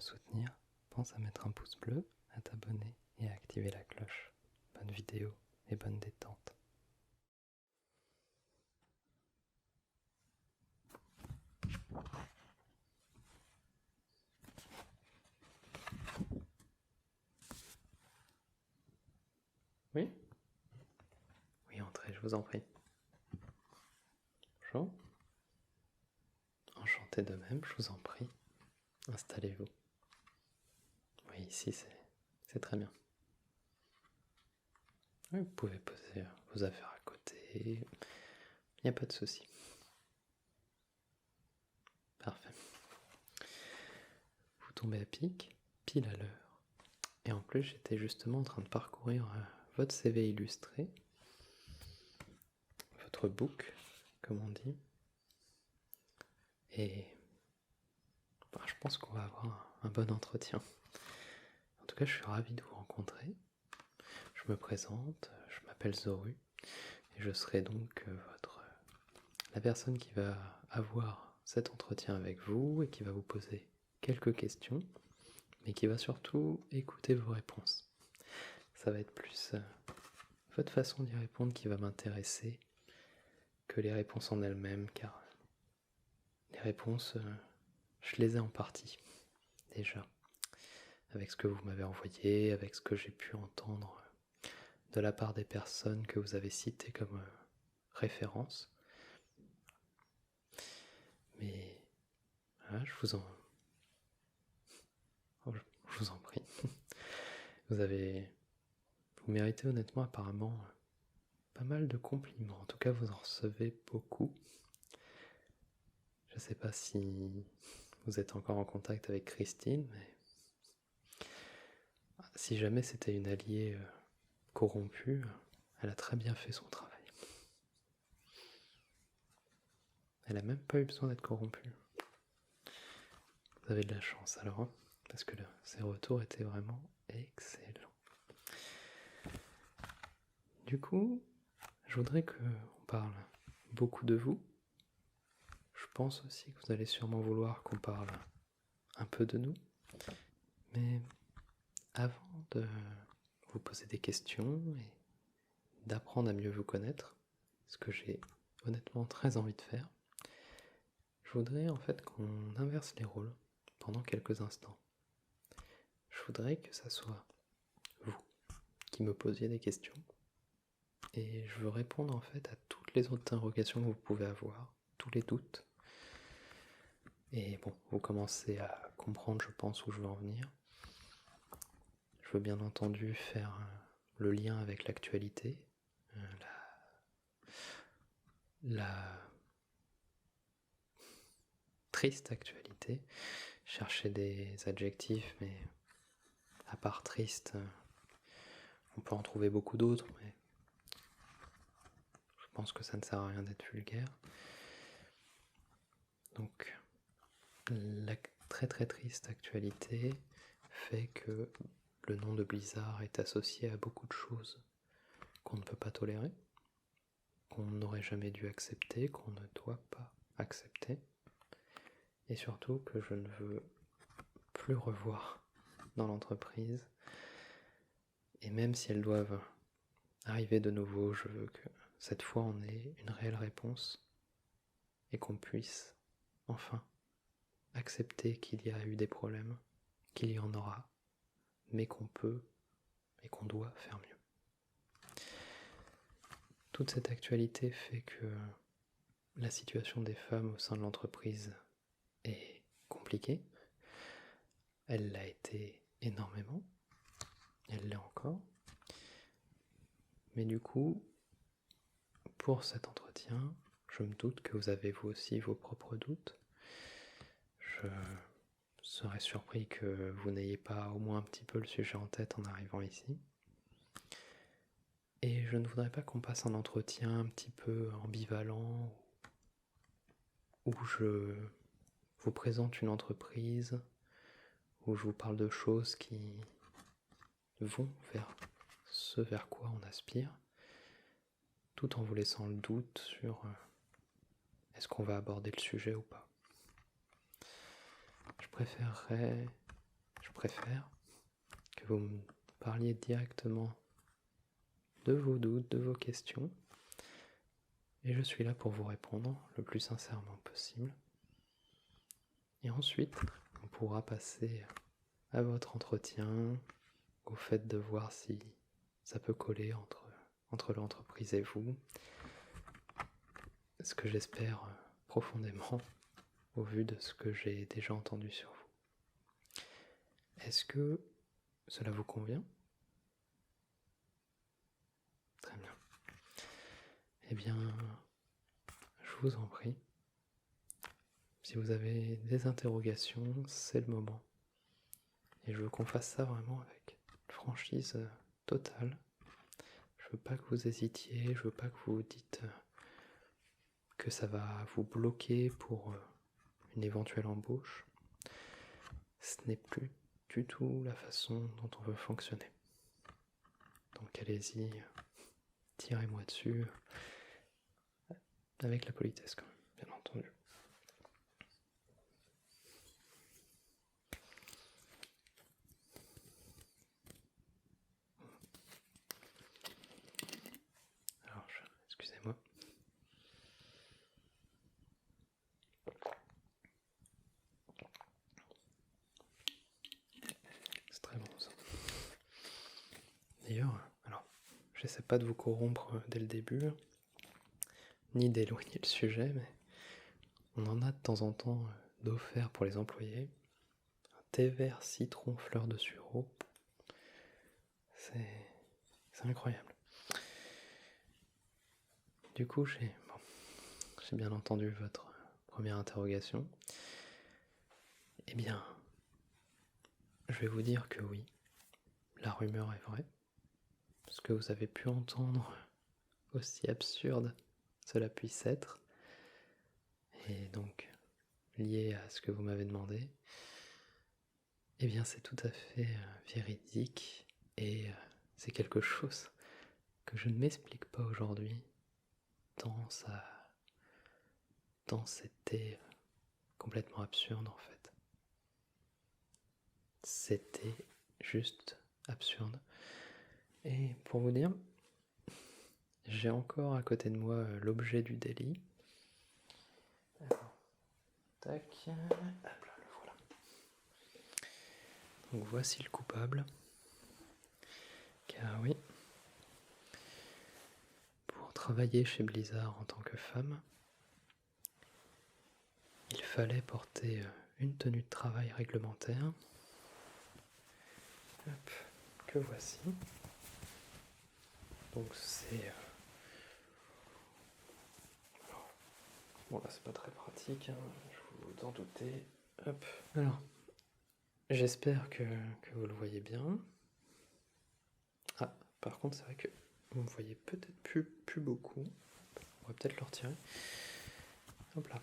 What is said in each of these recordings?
soutenir, pense à mettre un pouce bleu, à t'abonner et à activer la cloche. Bonne vidéo et bonne détente. Oui? Oui, entrez, je vous en prie. Bonjour. Enchanté de même, je vous en prie. Installez-vous. Oui, ici c'est très bien. Oui, vous pouvez poser vos affaires à côté. Il n'y a pas de souci. Parfait. Vous tombez à pic, pile à l'heure. Et en plus, j'étais justement en train de parcourir votre CV illustré, votre book, comme on dit. Et je pense qu'on va avoir un bon entretien. En tout cas, je suis ravi de vous rencontrer. Je me présente, je m'appelle Zoru, et je serai donc la personne qui va avoir cet entretien avec vous et qui va vous poser quelques questions, mais qui va surtout écouter vos réponses. Ça va être plus votre façon d'y répondre qui va m'intéresser que les réponses en elles-mêmes, car les réponses, je les ai en partie déjà, avec ce que vous m'avez envoyé, avec ce que j'ai pu entendre de la part des personnes que vous avez citées comme référence. Mais voilà, je vous en prie. Vous méritez honnêtement apparemment pas mal de compliments. En tout cas, vous en recevez beaucoup. Je ne sais pas si vous êtes encore en contact avec Christine, mais si jamais c'était une alliée corrompue, elle a très bien fait son travail. Elle a même pas eu besoin d'être corrompue. Vous avez de la chance alors, hein, parce que ses retours étaient vraiment excellents. Du coup, je voudrais qu'on parle beaucoup de vous. Je pense aussi que vous allez sûrement vouloir qu'on parle un peu de nous. Mais avant de vous poser des questions et d'apprendre à mieux vous connaître, ce que j'ai honnêtement très envie de faire, je voudrais en fait qu'on inverse les rôles pendant quelques instants. Je voudrais que ça soit vous qui me posiez des questions et je veux répondre en fait à toutes les autres interrogations que vous pouvez avoir, tous les doutes. Et bon, vous commencez à comprendre, je pense, où je veux en venir. Je veux bien entendu faire le lien avec l'actualité, la triste actualité. Chercher des adjectifs, mais à part triste, on peut en trouver beaucoup d'autres, mais je pense que ça ne sert à rien d'être vulgaire. Donc, la très très triste actualité fait que le nom de Blizzard est associé à beaucoup de choses qu'on ne peut pas tolérer, qu'on n'aurait jamais dû accepter, qu'on ne doit pas accepter, et surtout que je ne veux plus revoir dans l'entreprise. Et même si elles doivent arriver de nouveau, je veux que cette fois on ait une réelle réponse et qu'on puisse enfin accepter qu'il y a eu des problèmes, qu'il y en aura, mais qu'on peut et qu'on doit faire mieux. Toute cette actualité fait que la situation des femmes au sein de l'entreprise est compliquée. Elle l'a été énormément, elle l'est encore. Mais du coup, pour cet entretien, je me doute que vous avez vous aussi vos propres doutes. Je serais surpris que vous n'ayez pas au moins un petit peu le sujet en tête en arrivant ici. Et je ne voudrais pas qu'on passe un entretien un petit peu ambivalent où je vous présente une entreprise, où je vous parle de choses qui vont vers ce vers quoi on aspire, tout en vous laissant le doute sur est-ce qu'on va aborder le sujet ou pas. Je préférerais je préfère que vous me parliez directement de vos doutes, de vos questions, et je suis là pour vous répondre le plus sincèrement possible. Et ensuite, on pourra passer à votre entretien, au fait de voir si ça peut coller entre l'entreprise et vous, ce que j'espère profondément au vu de ce que j'ai déjà entendu sur vous. Est-ce que cela vous convient ? Très bien. Eh bien, je vous en prie. Si vous avez des interrogations, c'est le moment. Et je veux qu'on fasse ça vraiment avec une franchise totale. Je veux pas que vous hésitiez, je veux pas que vous vous dites que ça va vous bloquer pour une éventuelle embauche. Ce n'est plus du tout la façon dont on veut fonctionner. Donc allez-y, tirez-moi dessus, avec la politesse quand même, bien entendu. Alors, excusez-moi. C'est très bon ça. D'ailleurs, alors, j'essaie pas de vous corrompre dès le début, ni d'éloigner le sujet, mais on en a de temps en temps d'offert pour les employés. Un thé vert citron fleur de sureau. C'est incroyable. Du coup, j'ai bien entendu votre première interrogation. Eh bien, je vais vous dire que oui, la rumeur est vraie. Ce que vous avez pu entendre, aussi absurde cela puisse être, et donc lié à ce que vous m'avez demandé, eh bien c'est tout à fait véridique, et c'est quelque chose que je ne m'explique pas aujourd'hui, tant c'était complètement absurde en fait. C'était juste absurde. Et pour vous dire, j'ai encore à côté de moi l'objet du délit. Alors, tac, hop là, le voilà. Donc voici le coupable. Car oui, pour travailler chez Blizzard en tant que femme, il fallait porter une tenue de travail réglementaire. Hop, que voici. Donc c'est... Bon là c'est pas très pratique, hein, je vous en doutez. Hop. Alors, j'espère que vous le voyez bien. Ah, par contre c'est vrai que vous me voyez peut-être plus beaucoup. On va peut-être le retirer. Hop là.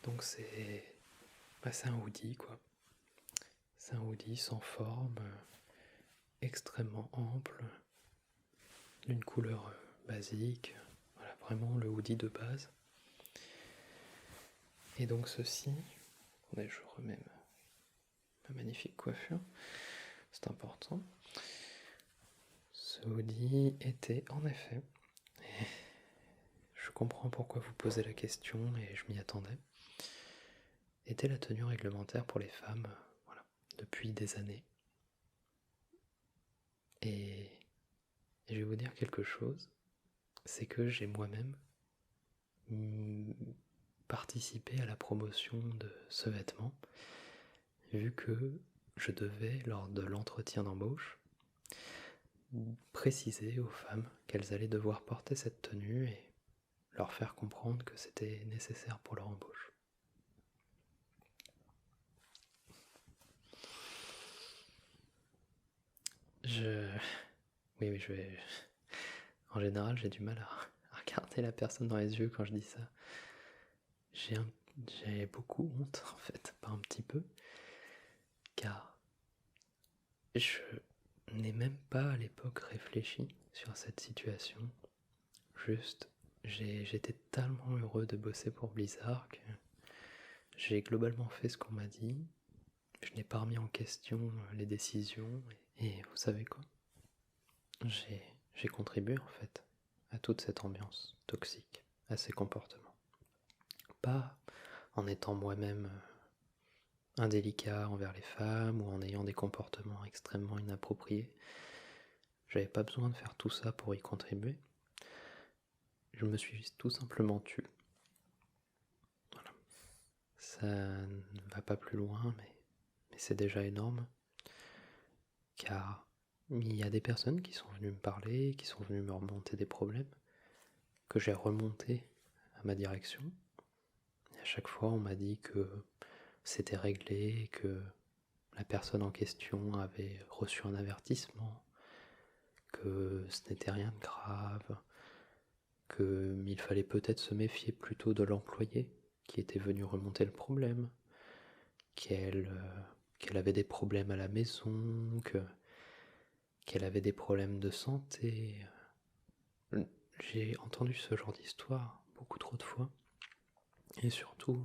Donc c'est un hoodie quoi. C'est un hoodie sans forme, extrêmement ample, d'une couleur basique. Voilà, vraiment le hoodie de base. Et donc ceci, attendez, je remets ma magnifique coiffure, c'est important. Ce hoodie était en effet, et je comprends pourquoi vous posez la question et je m'y attendais, était la tenue réglementaire pour les femmes, voilà, depuis des années. Et je vais vous dire quelque chose, c'est que j'ai moi-même participé à la promotion de ce vêtement, vu que je devais, lors de l'entretien d'embauche, préciser aux femmes qu'elles allaient devoir porter cette tenue et leur faire comprendre que c'était nécessaire pour leur embauche. Oui, je vais... En général, j'ai du mal à regarder la personne dans les yeux quand je dis ça. J'ai beaucoup honte, en fait, pas un petit peu, car je n'ai même pas à l'époque réfléchi sur cette situation. Juste, j'étais tellement heureux de bosser pour Blizzard que j'ai globalement fait ce qu'on m'a dit, Je n'ai pas remis en question les décisions et vous savez quoi? J'ai contribué en fait à toute cette ambiance toxique, à ces comportements. Pas en étant moi-même indélicat envers les femmes ou en ayant des comportements extrêmement inappropriés. J'avais pas besoin de faire tout ça pour y contribuer. Je me suis tout simplement tu. Voilà. Ça ne va pas plus loin, mais c'est déjà énorme. Car il y a des personnes qui sont venues me parler, qui sont venues me remonter des problèmes, que j'ai remontés à ma direction. Et à chaque fois, on m'a dit que c'était réglé, que la personne en question avait reçu un avertissement, que ce n'était rien de grave, qu'il fallait peut-être se méfier plutôt de l'employé qui était venu remonter le problème, qu'elle avait des problèmes à la maison, qu'elle avait des problèmes de santé. J'ai entendu ce genre d'histoire beaucoup trop de fois, et surtout,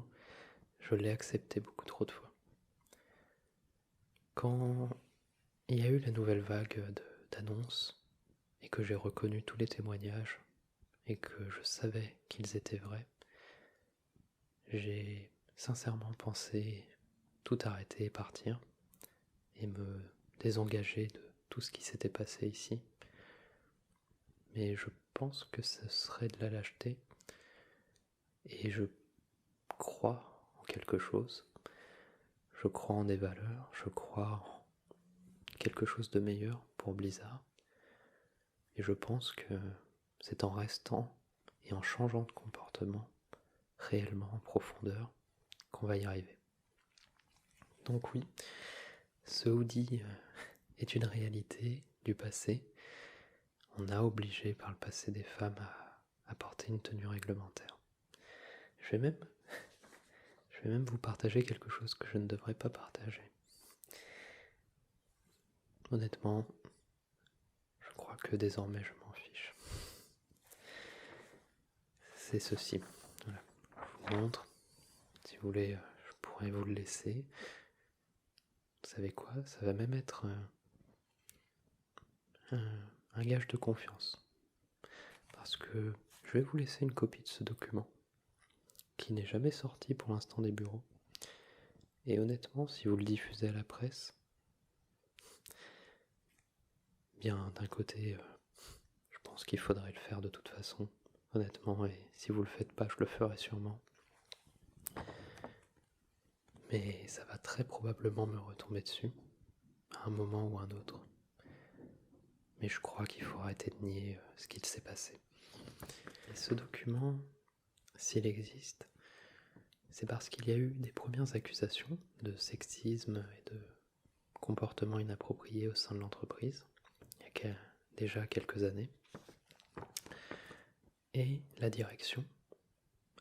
je l'ai accepté beaucoup trop de fois. Quand il y a eu la nouvelle vague d'annonces, et que j'ai reconnu tous les témoignages, et que je savais qu'ils étaient vrais, j'ai sincèrement pensé tout arrêter et partir, et me désengager de tout ce qui s'était passé ici. Mais je pense que ce serait de la lâcheté, et je crois en quelque chose, je crois en des valeurs, je crois en quelque chose de meilleur pour Blizzard, et je pense que c'est en restant et en changeant de comportement réellement en profondeur qu'on va y arriver. Donc oui, ce hoodie est une réalité du passé. On a obligé par le passé des femmes à porter une tenue réglementaire. Je vais même vous partager quelque chose que je ne devrais pas partager. Honnêtement, je crois que désormais je m'en fiche. C'est ceci. Voilà. Je vous montre. Si vous voulez, je pourrais vous le laisser. Vous savez quoi? Ça va même être un gage de confiance. Parce que je vais vous laisser une copie de ce document qui n'est jamais sorti pour l'instant des bureaux. Et honnêtement, si vous le diffusez à la presse, bien d'un côté, je pense qu'il faudrait le faire de toute façon, honnêtement, et si vous le faites pas, je le ferai sûrement. Mais ça va très probablement me retomber dessus, à un moment ou un autre. Mais je crois qu'il faut arrêter de nier ce qu'il s'est passé. Et ce document, s'il existe, c'est parce qu'il y a eu des premières accusations de sexisme et de comportement inapproprié au sein de l'entreprise, il y a déjà quelques années. Et la direction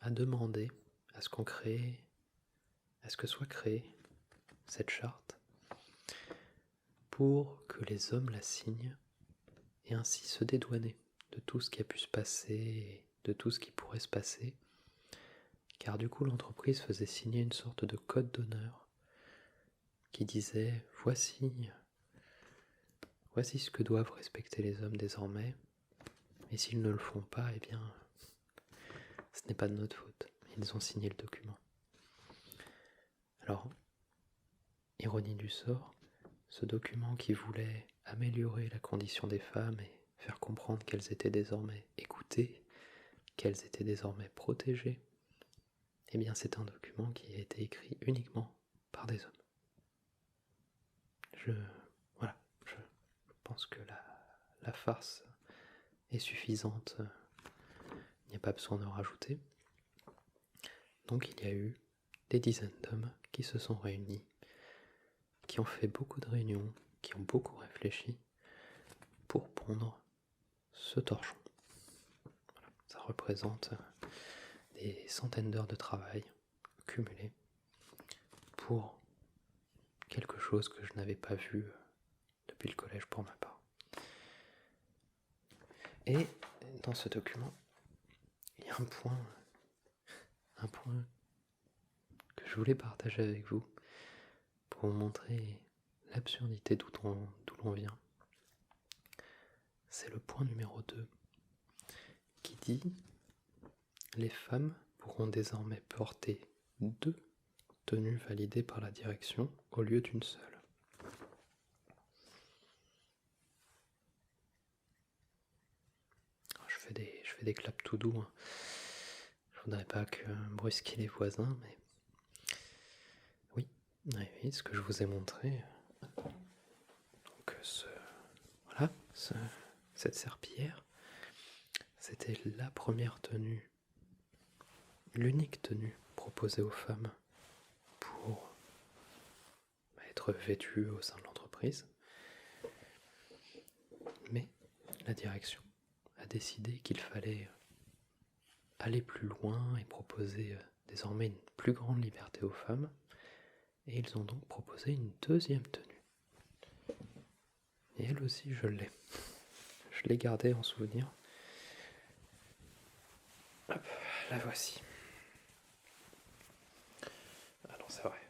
a demandé à ce que soit créée cette charte pour que les hommes la signent et ainsi se dédouaner de tout ce qui a pu se passer et de tout ce qui pourrait se passer, car du coup l'entreprise faisait signer une sorte de code d'honneur qui disait voici ce que doivent respecter les hommes désormais, et s'ils ne le font pas, eh bien ce n'est pas de notre faute. Ils ont signé le document. Alors, ironie du sort, ce document qui voulait améliorer la condition des femmes et faire comprendre qu'elles étaient désormais écoutées, qu'elles étaient désormais protégées, eh bien c'est un document qui a été écrit uniquement par des hommes. Je pense que la farce est suffisante, il n'y a pas besoin de rajouter. Donc il y a eu des dizaines d'hommes qui se sont réunis, qui ont fait beaucoup de réunions, qui ont beaucoup réfléchi pour pondre ce torchon. Voilà. Ça représente des centaines d'heures de travail cumulées pour quelque chose que je n'avais pas vu depuis le collège pour ma part. Et dans ce document, il y a un point que je voulais partager avec vous pour pour vous montrer l'absurdité d'où l'on vient. C'est le point numéro 2 qui dit: les femmes pourront désormais porter 2 tenues validées par la direction au lieu d'une seule. Je fais des claps tout doux, hein. Je voudrais pas brusquer les voisins, mais oui, ce que je vous ai montré. Donc cette serpillière, c'était la première tenue, l'unique tenue proposée aux femmes pour être vêtues au sein de l'entreprise. Mais la direction a décidé qu'il fallait aller plus loin et proposer désormais une plus grande liberté aux femmes, et ils ont donc proposé une deuxième tenue. Et elle aussi, je l'ai gardée en souvenir. Hop, la voici. Alors c'est vrai,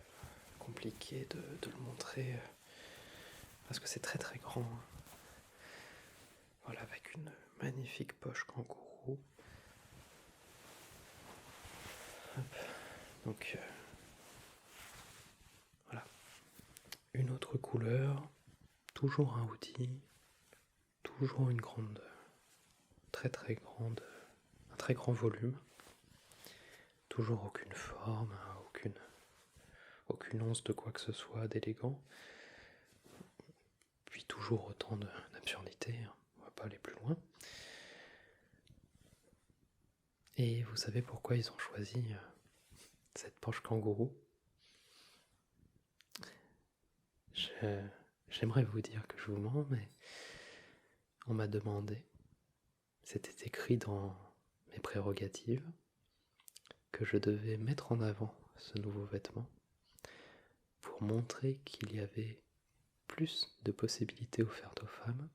compliqué de le montrer parce que c'est très très grand. Voilà, avec une magnifique poche kangourou. Hop. Donc voilà, une autre couleur, toujours un hoodie, toujours une grande, très très grande, un très grand volume, toujours aucune forme, aucune once de quoi que ce soit d'élégant, puis toujours autant d'absurdité, on va pas aller plus loin. Et vous savez pourquoi ils ont choisi cette poche kangourou? J'aimerais vous dire que je vous mens, mais on m'a demandé, c'était écrit dans mes prérogatives, que je devais mettre en avant ce nouveau vêtement pour montrer qu'il y avait plus de possibilités offertes aux femmes,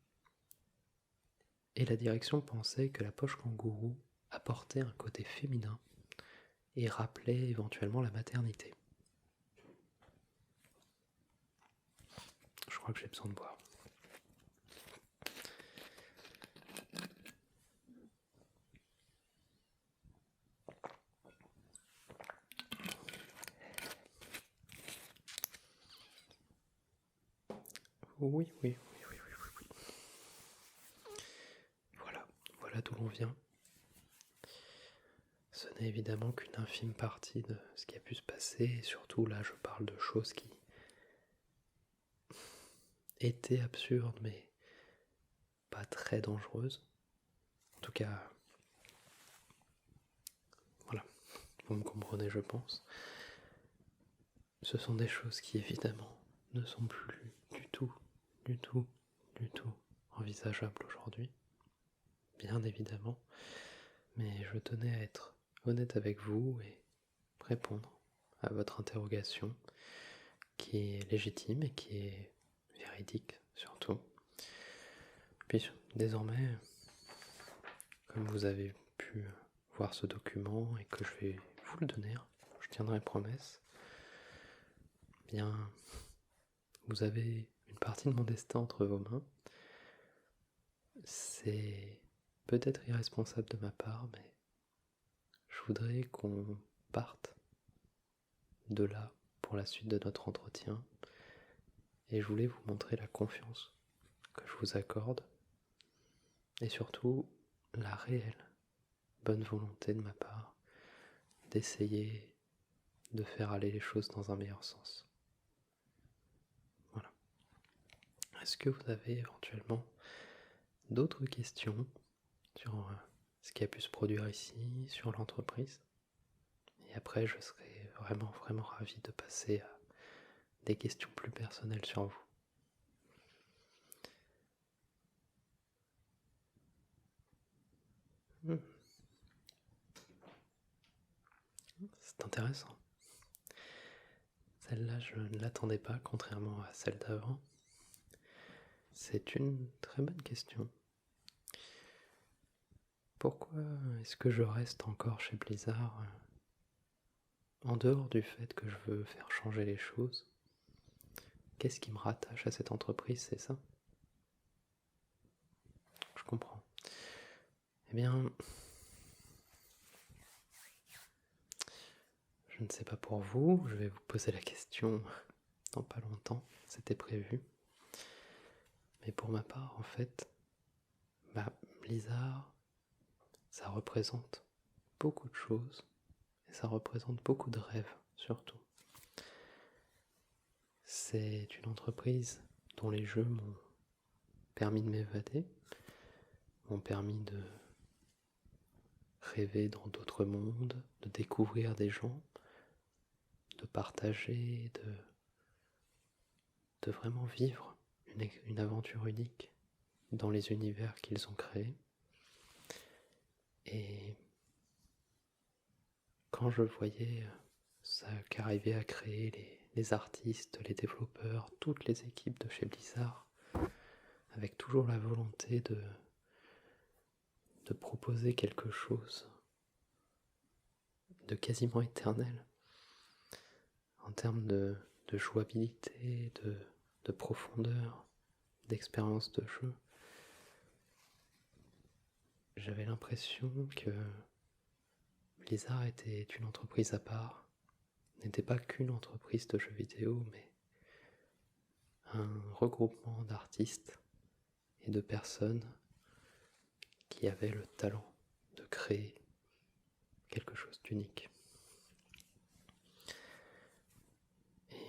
et la direction pensait que la poche kangourou apportait un côté féminin et rappelait éventuellement la maternité. Je crois que j'ai besoin de boire. Oui. Voilà d'où l'on vient. Ce n'est évidemment qu'une infime partie de ce qui a pu se passer, et surtout là je parle de choses qui étaient absurdes mais pas très dangereuses. En tout cas, voilà, vous me comprenez je pense. Ce sont des choses qui évidemment ne sont plus du tout envisageables aujourd'hui, bien évidemment, mais je tenais à être honnête avec vous et répondre à votre interrogation qui est légitime et qui est véridique surtout. Puis désormais, comme vous avez pu voir ce document et que je vais vous le donner, je tiendrai promesse, bien vous avez une partie de mon destin entre vos mains. C'est peut-être irresponsable de ma part, mais je voudrais qu'on parte de là pour la suite de notre entretien, et je voulais vous montrer la confiance que je vous accorde et surtout la réelle bonne volonté de ma part d'essayer de faire aller les choses dans un meilleur sens. Voilà. Est-ce que vous avez éventuellement d'autres questions sur ce qui a pu se produire ici, sur l'entreprise? Et après, je serai vraiment ravi de passer à des questions plus personnelles sur vous. C'est intéressant. Celle-là, je ne l'attendais pas, contrairement à celle d'avant. C'est une très bonne question. Pourquoi est-ce que je reste encore chez Blizzard en dehors du fait que je veux faire changer les choses? qu'est-ce qui me rattache à cette entreprise, c'est ça? Je comprends. Eh bien, je ne sais pas pour vous, je vais vous poser la question dans pas longtemps, c'était prévu. Mais pour ma part, en fait, Blizzard, ça représente beaucoup de choses, et ça représente beaucoup de rêves, surtout. C'est une entreprise dont les jeux m'ont permis de m'évader, m'ont permis de rêver dans d'autres mondes, de découvrir des gens, de partager, de vraiment vivre une aventure unique dans les univers qu'ils ont créés. Et quand je voyais ça qu'arrivait à créer les artistes, les développeurs, toutes les équipes de chez Blizzard, avec toujours la volonté de proposer quelque chose de quasiment éternel en termes de jouabilité, de profondeur, d'expérience de jeu. J'avais l'impression que Blizzard était une entreprise à part, n'était pas qu'une entreprise de jeux vidéo, mais un regroupement d'artistes et de personnes qui avaient le talent de créer quelque chose d'unique.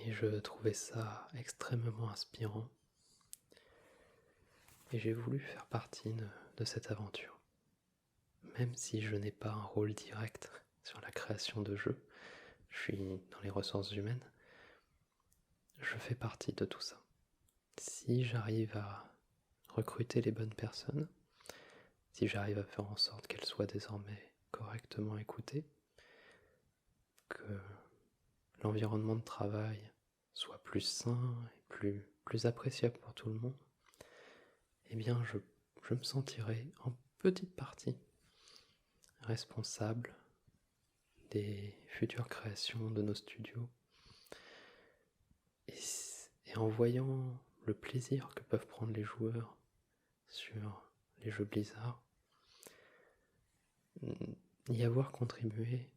Et je trouvais ça extrêmement inspirant. Et j'ai voulu faire partie de cette aventure. Même si je n'ai pas un rôle direct sur la création de jeux, je suis dans les ressources humaines, je fais partie de tout ça. Si j'arrive à recruter les bonnes personnes, si j'arrive à faire en sorte qu'elles soient désormais correctement écoutées, que l'environnement de travail soit plus sain et plus appréciable pour tout le monde, eh bien je me sentirai en petite partie responsable des futures créations de nos studios. Et en voyant le plaisir que peuvent prendre les joueurs sur les jeux Blizzard, y avoir contribué,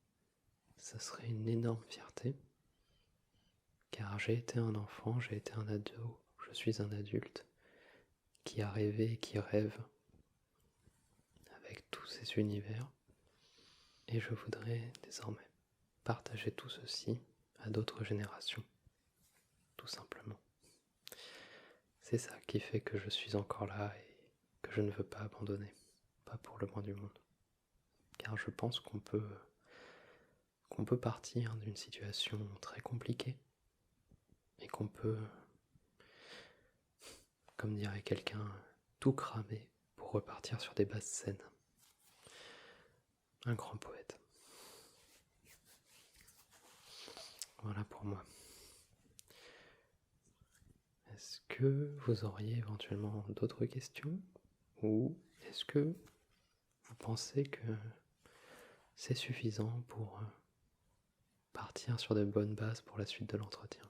ça serait une énorme fierté, car j'ai été un enfant, j'ai été un ado, je suis un adulte qui a rêvé et qui rêve avec tous ces univers, et je voudrais désormais partager tout ceci à d'autres générations, tout simplement. C'est ça qui fait que je suis encore là et que je ne veux pas abandonner, pas pour le moins du monde. Car je pense qu'on peut partir d'une situation très compliquée et qu'on peut, comme dirait quelqu'un, tout cramer pour repartir sur des bases saines. Un grand poète. Voilà pour moi. Est-ce que vous auriez éventuellement d'autres questions? Ou est-ce que vous pensez que c'est suffisant pour partir sur de bonnes bases pour la suite de l'entretien?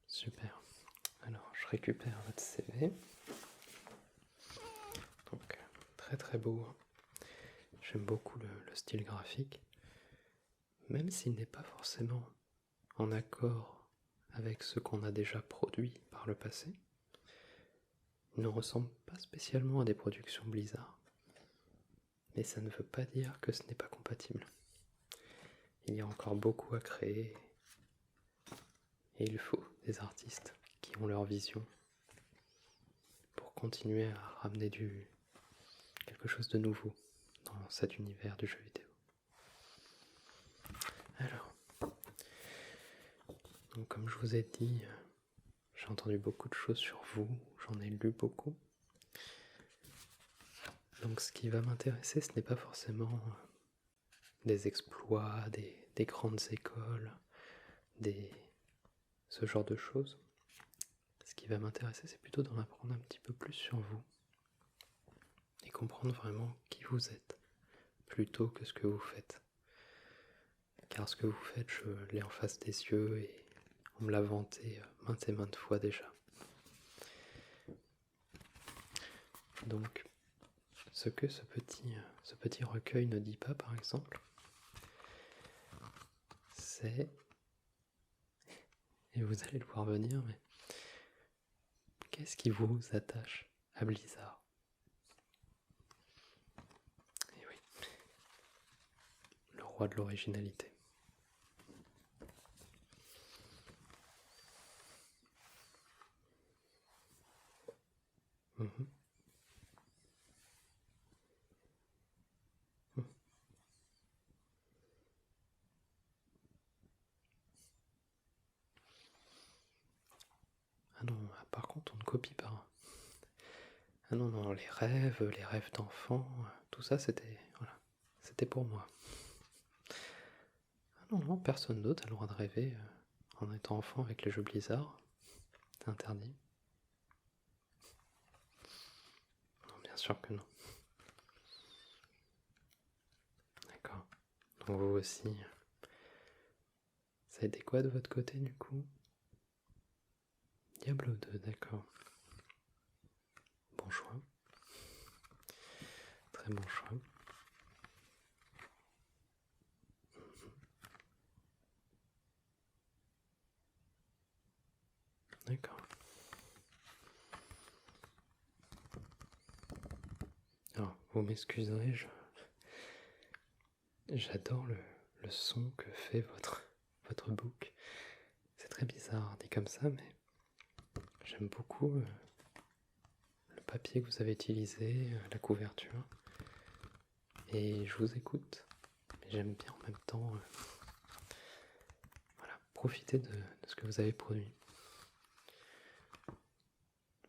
Super. Alors, je récupère votre CV. Donc, très très beau. J'aime beaucoup le style graphique. Même s'il n'est pas forcément en accord avec ce qu'on a déjà produit par le passé, il ne ressemble pas spécialement à des productions Blizzard. Mais ça ne veut pas dire que ce n'est pas compatible. Il y a encore beaucoup à créer et il faut des artistes qui ont leur vision pour continuer à ramener quelque chose de nouveau dans cet univers du jeu vidéo. Alors, donc comme je vous ai dit, j'ai entendu beaucoup de choses sur vous, j'en ai lu beaucoup. Donc ce qui va m'intéresser, ce n'est pas forcément des exploits, des grandes écoles, ce genre de choses. Ce qui va m'intéresser, c'est plutôt d'en apprendre un petit peu plus sur vous et comprendre vraiment qui vous êtes, plutôt que ce que vous faites. car ce que vous faites, je l'ai en face des yeux et on me l'a vanté maintes et maintes fois déjà. Donc, ce que ce petit recueil ne dit pas, par exemple, c'est, et vous allez le voir venir, mais qu'est-ce qui vous attache à Blizzard? Et oui, le roi de l'originalité. Mhm. Ah non, par contre, on ne copie pas. Ah non, non, les rêves d'enfant, tout ça, voilà, c'était pour moi. Ah non, non, personne d'autre a le droit de rêver en étant enfant avec les jeux Blizzard. C'est interdit. Non, bien sûr que non. D'accord. Donc vous aussi, ça a été quoi de votre côté du coup? Diablo 2, d'accord. Bon choix. Très bon choix. D'accord. Alors, vous m'excuserez, j'adore le son que fait votre book. C'est très bizarre dit comme ça, mais j'aime beaucoup le papier que vous avez utilisé, la couverture. Et je vous écoute, mais j'aime bien en même temps voilà, profiter de ce que vous avez produit.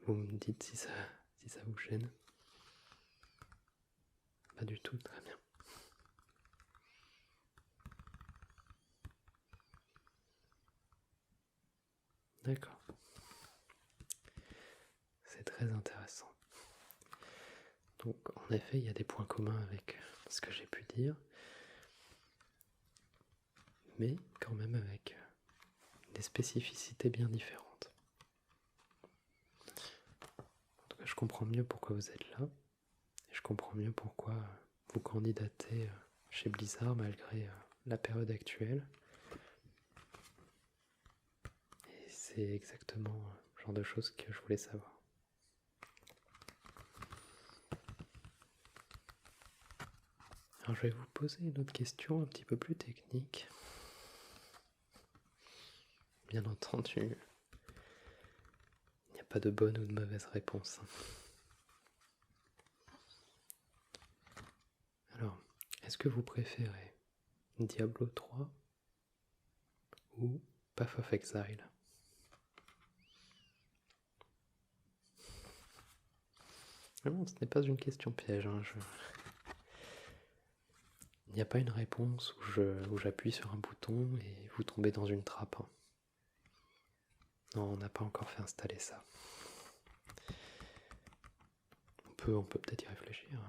Vous me dites si ça vous gêne. Pas du tout, très bien. D'accord. C'est très intéressant. Donc en effet, il y a des points communs avec ce que j'ai pu dire, mais quand même avec des spécificités bien différentes. En tout cas, je comprends mieux pourquoi vous êtes là, et je comprends mieux pourquoi vous candidatez chez Blizzard malgré la période actuelle. Et c'est exactement le genre de choses que je voulais savoir. Alors je vais vous poser une autre question un petit peu plus technique. Bien entendu, il n'y a pas de bonne ou de mauvaise réponse. Alors, est-ce que vous préférez Diablo 3 ou Path of Exile? Non, ce n'est pas une question piège. Il n'y a pas une réponse où j'appuie sur un bouton et vous tombez dans une trappe. Non, on n'a pas encore fait installer ça. On peut peut-être y réfléchir,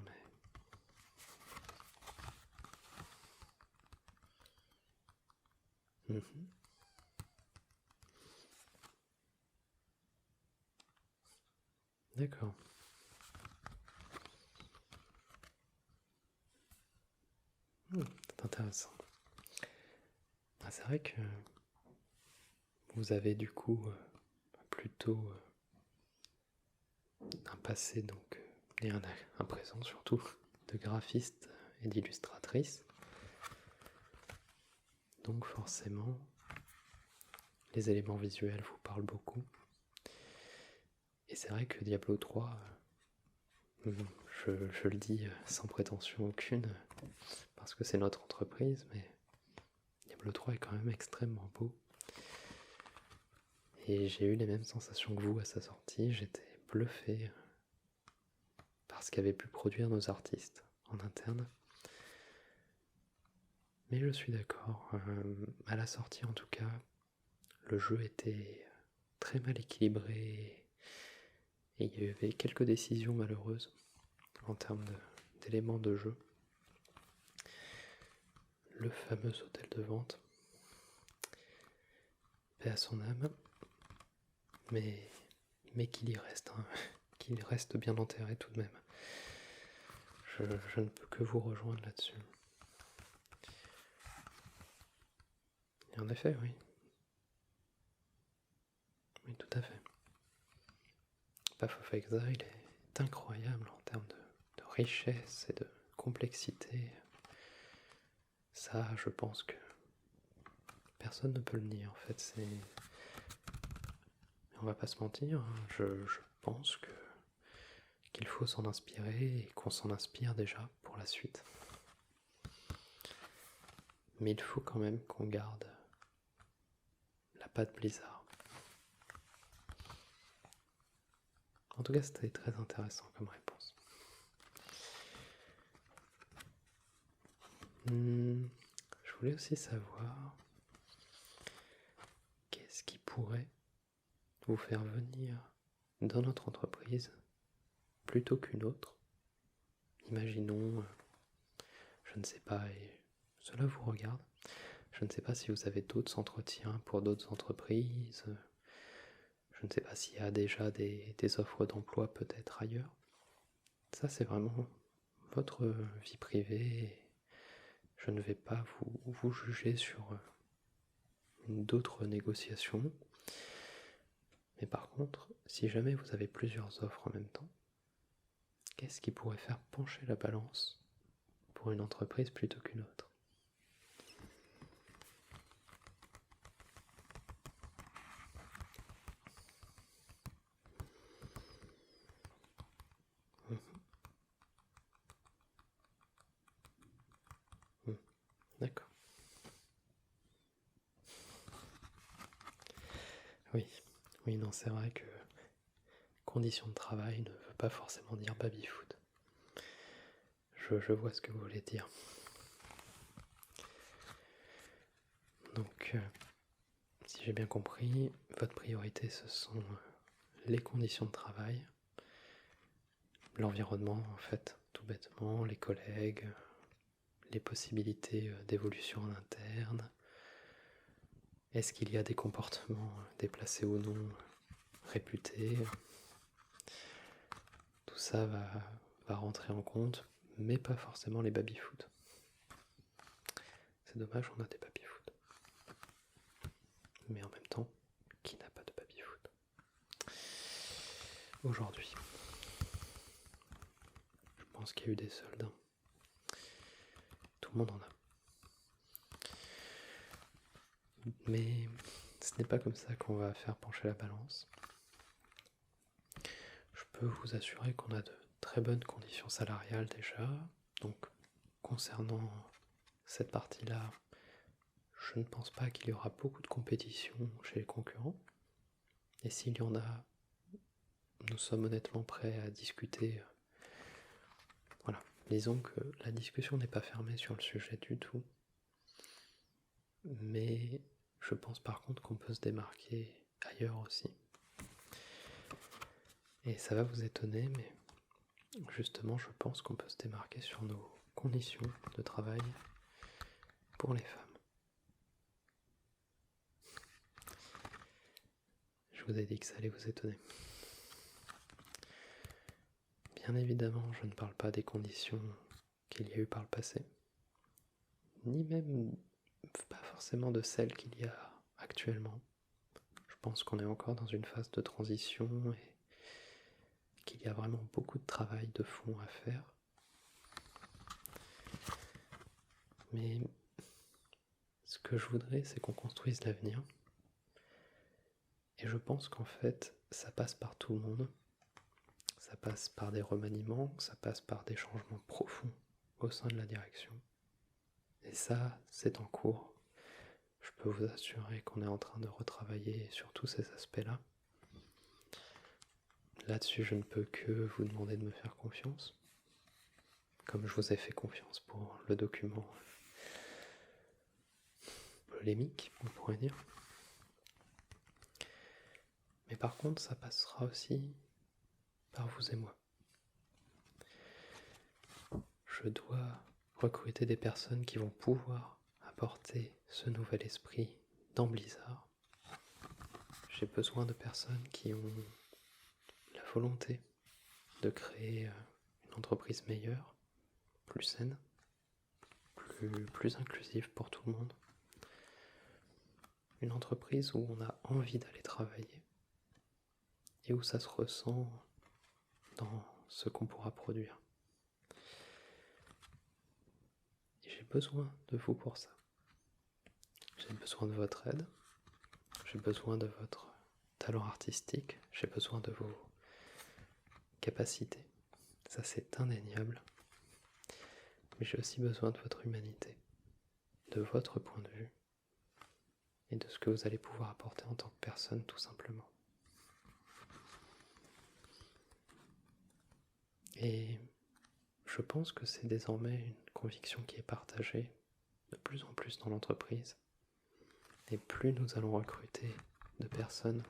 mais... D'accord. C'est intéressant. Ah, c'est vrai que vous avez du coup plutôt un passé donc et un présent surtout de graphiste et d'illustratrice. Donc forcément, les éléments visuels vous parlent beaucoup. Et c'est vrai que Diablo 3, je le dis sans prétention aucune, parce que c'est notre entreprise, mais Diablo 3 est quand même extrêmement beau. Et j'ai eu les mêmes sensations que vous à sa sortie, j'étais bluffé par ce qu'avaient pu produire nos artistes en interne. Mais je suis d'accord, à la sortie en tout cas, le jeu était très mal équilibré et il y avait quelques décisions malheureuses en termes d'éléments de jeu. le fameux hôtel de vente. Paix à son âme, mais qu'il y reste, hein, qu'il reste bien enterré tout de même. Je ne peux que vous rejoindre là-dessus. Et en effet, oui. Oui, tout à fait. Path of Exile est incroyable en termes de richesse et de complexité. Ça, je pense que personne ne peut le nier, en fait. On va pas se mentir, hein, je pense qu'il faut s'en inspirer et qu'on s'en inspire déjà pour la suite. Mais il faut quand même qu'on garde la patte Blizzard. En tout cas, c'était très intéressant comme réponse. Je voulais aussi savoir qu'est-ce qui pourrait vous faire venir dans notre entreprise plutôt qu'une autre. Imaginons, je ne sais pas, et cela vous regarde, je ne sais pas si vous avez d'autres entretiens pour d'autres entreprises, je ne sais pas s'il y a déjà des offres d'emploi peut-être ailleurs. Ça, c'est vraiment votre vie privée. Je ne vais pas vous juger sur d'autres négociations. Mais par contre, si jamais vous avez plusieurs offres en même temps, qu'est-ce qui pourrait faire pencher la balance pour une entreprise plutôt qu'une autre ? D'accord. Oui, non, c'est vrai que conditions de travail ne veut pas forcément dire baby-foot. Je vois ce que vous voulez dire. Donc, si j'ai bien compris, votre priorité, ce sont les conditions de travail, l'environnement, en fait, tout bêtement, les collègues, les possibilités d'évolution en interne. Est-ce qu'il y a des comportements déplacés ou non réputés ? Tout ça va rentrer en compte, mais pas forcément les baby-foot. C'est dommage, on a des baby-foot. Mais en même temps, qui n'a pas de baby-foot aujourd'hui? Je pense qu'il y a eu des soldes. Tout le monde en a. Mais ce n'est pas comme ça qu'on va faire pencher la balance. Je peux vous assurer qu'on a de très bonnes conditions salariales déjà. Donc, concernant cette partie-là, je ne pense pas qu'il y aura beaucoup de compétition chez les concurrents. Et s'il y en a, nous sommes honnêtement prêts à discuter. Voilà, disons que la discussion n'est pas fermée sur le sujet du tout. Mais je pense par contre qu'on peut se démarquer ailleurs aussi. Et ça va vous étonner, mais justement, je pense qu'on peut se démarquer sur nos conditions de travail pour les femmes. Je vous ai dit que ça allait vous étonner. Bien évidemment, je ne parle pas des conditions qu'il y a eu par le passé, ni même pas forcément de celles qu'il y a actuellement. Je pense qu'on est encore dans une phase de transition et qu'il y a vraiment beaucoup de travail de fond à faire. Mais ce que je voudrais, c'est qu'on construise l'avenir. Et je pense qu'en fait, ça passe par tout le monde. Ça passe par des remaniements, ça passe par des changements profonds au sein de la direction. Et ça, c'est en cours. Je peux vous assurer qu'on est en train de retravailler sur tous ces aspects-là. Là-dessus, je ne peux que vous demander de me faire confiance, comme je vous ai fait confiance pour le document polémique, on pourrait dire. Mais par contre, ça passera aussi par vous et moi. Je dois recruter des personnes qui vont pouvoir apporter ce nouvel esprit dans Blizzard, j'ai besoin de personnes qui ont la volonté de créer une entreprise meilleure, plus saine, plus inclusive pour tout le monde. Une entreprise où on a envie d'aller travailler et où ça se ressent dans ce qu'on pourra produire. Et j'ai besoin de vous pour ça. J'ai besoin de votre aide, j'ai besoin de votre talent artistique, j'ai besoin de vos capacités. Ça, c'est indéniable. Mais j'ai aussi besoin de votre humanité, de votre point de vue et de ce que vous allez pouvoir apporter en tant que personne, tout simplement. Et je pense que c'est désormais une conviction qui est partagée de plus en plus dans l'entreprise. Et plus nous allons recruter de personnes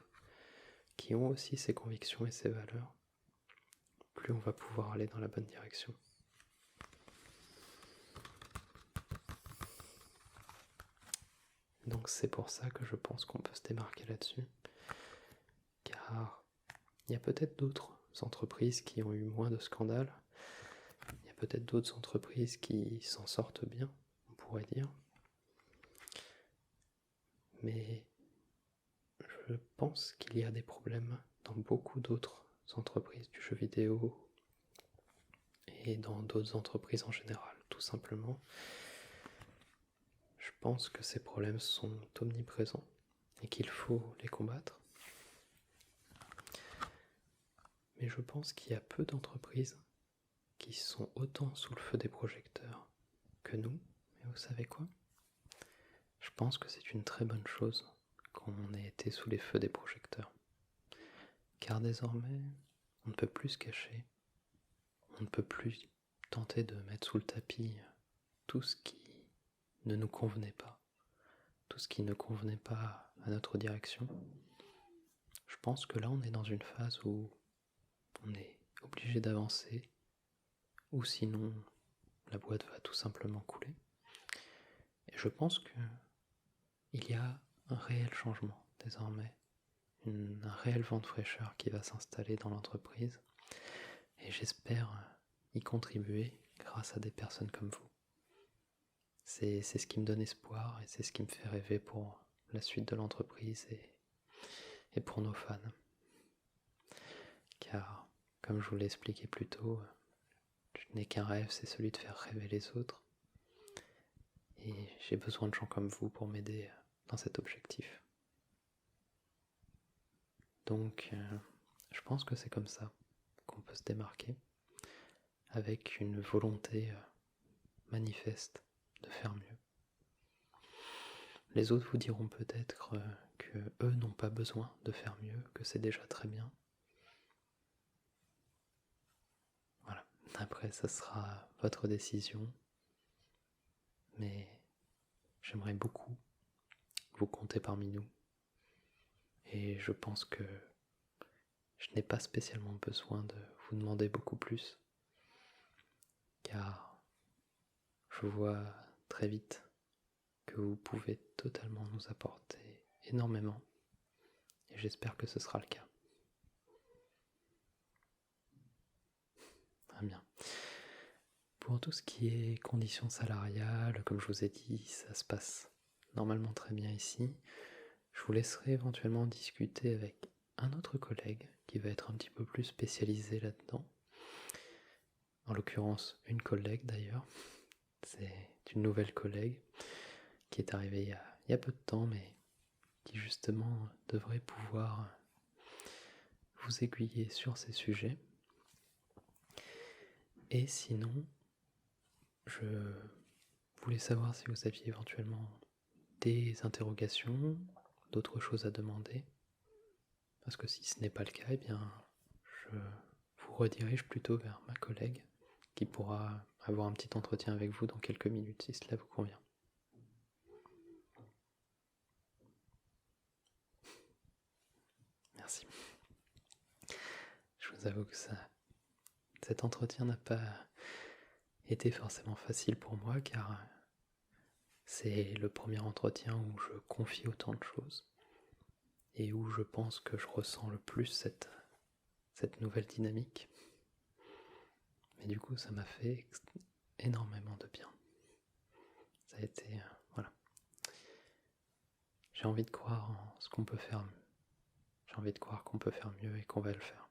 qui ont aussi ces convictions et ces valeurs, plus on va pouvoir aller dans la bonne direction. Donc c'est pour ça que je pense qu'on peut se démarquer là-dessus, car il y a peut-être d'autres entreprises qui ont eu moins de scandales, il y a peut-être d'autres entreprises qui s'en sortent bien, on pourrait dire, mais je pense qu'il y a des problèmes dans beaucoup d'autres entreprises du jeu vidéo et dans d'autres entreprises en général, tout simplement. Je pense que ces problèmes sont omniprésents et qu'il faut les combattre. Mais je pense qu'il y a peu d'entreprises qui sont autant sous le feu des projecteurs que nous. Mais vous savez quoi ? Je pense que c'est une très bonne chose qu'on ait été sous les feux des projecteurs. Car désormais, on ne peut plus se cacher, on ne peut plus tenter de mettre sous le tapis tout ce qui ne nous convenait pas, tout ce qui ne convenait pas à notre direction. Je pense que là, on est dans une phase où on est obligé d'avancer, ou sinon la boîte va tout simplement couler. Et je pense qu'il y a un réel changement désormais, un réel vent de fraîcheur qui va s'installer dans l'entreprise, et j'espère y contribuer grâce à des personnes comme vous. C'est ce qui me donne espoir et c'est ce qui me fait rêver pour la suite de l'entreprise et pour nos fans. Car, comme je vous l'ai expliqué plus tôt, je n'ai qu'un rêve, c'est celui de faire rêver les autres. Et j'ai besoin de gens comme vous pour m'aider dans cet objectif. Donc, je pense que c'est comme ça qu'on peut se démarquer, avec une volonté manifeste de faire mieux. Les autres vous diront peut-être que eux n'ont pas besoin de faire mieux, que c'est déjà très bien. Voilà, après ça sera votre décision, mais j'aimerais beaucoup vous compter parmi nous. Et je pense que je n'ai pas spécialement besoin de vous demander beaucoup plus, car je vois très vite que vous pouvez totalement nous apporter énormément, et j'espère que ce sera le cas. Très bien. Pour tout ce qui est conditions salariales, comme je vous ai dit, ça se passe normalement très bien ici. Je vous laisserai éventuellement discuter avec un autre collègue qui va être un petit peu plus spécialisé là-dedans. En l'occurrence, une collègue d'ailleurs. C'est une nouvelle collègue qui est arrivée il y a peu de temps, mais qui justement devrait pouvoir vous aiguiller sur ces sujets. Et sinon, je voulais savoir si vous aviez éventuellement des interrogations, d'autres choses à demander. Parce que si ce n'est pas le cas, eh bien, je vous redirige plutôt vers ma collègue qui pourra avoir un petit entretien avec vous dans quelques minutes, si cela vous convient. Merci. Je vous avoue que cet entretien n'a pas été forcément facile pour moi, car C'est le premier entretien où je confie autant de choses et où je pense que je ressens le plus cette nouvelle dynamique. Mais du coup, ça m'a fait énormément de bien. Ça a été... voilà. J'ai envie de croire en ce qu'on peut faire mieux. J'ai envie de croire qu'on peut faire mieux et qu'on va le faire.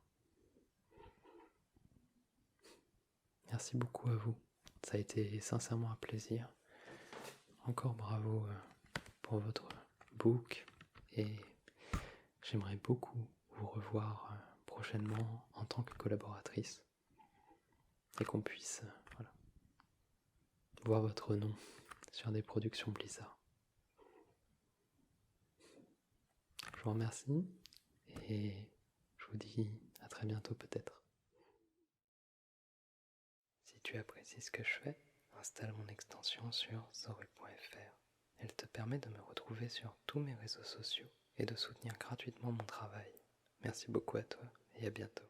Merci beaucoup à vous. Ça a été sincèrement un plaisir. Encore bravo pour votre book et j'aimerais beaucoup vous revoir prochainement en tant que collaboratrice et qu'on puisse voilà, voir votre nom sur des productions Blizzard. Je vous remercie et je vous dis à très bientôt peut-être. Si tu apprécies ce que je fais, installe mon extension sur zoru.fr. Elle te permet de me retrouver sur tous mes réseaux sociaux et de soutenir gratuitement mon travail. Merci beaucoup à toi et à bientôt.